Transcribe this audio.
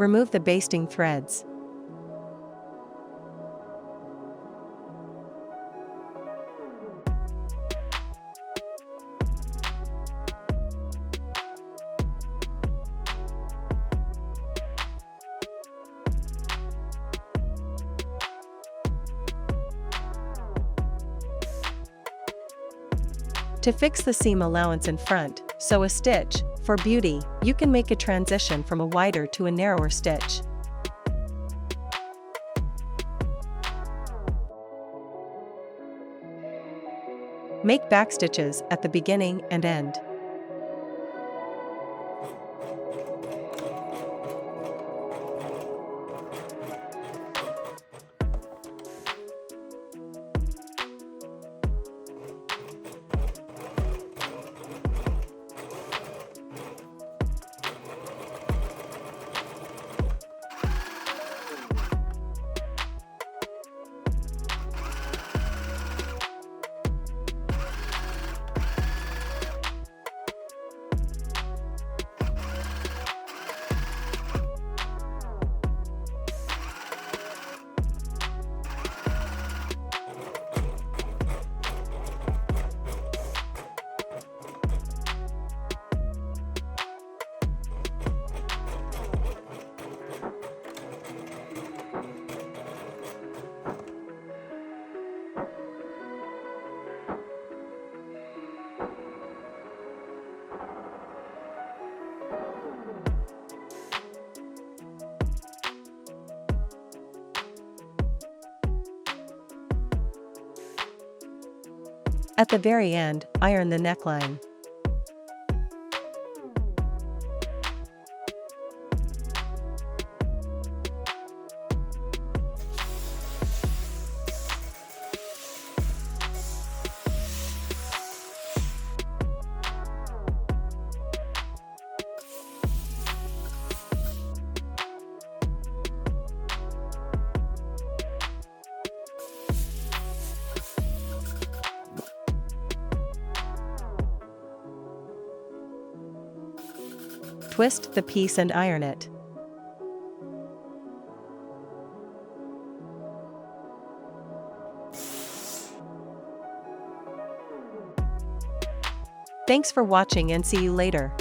Remove the basting threads. To fix the seam allowance in front, sew a stitch. For beauty, you can make a transition from a wider to a narrower stitch. Make backstitches at the beginning and end. At the very end, iron the neckline. Twist the piece and iron it. Thanks for watching and see you later.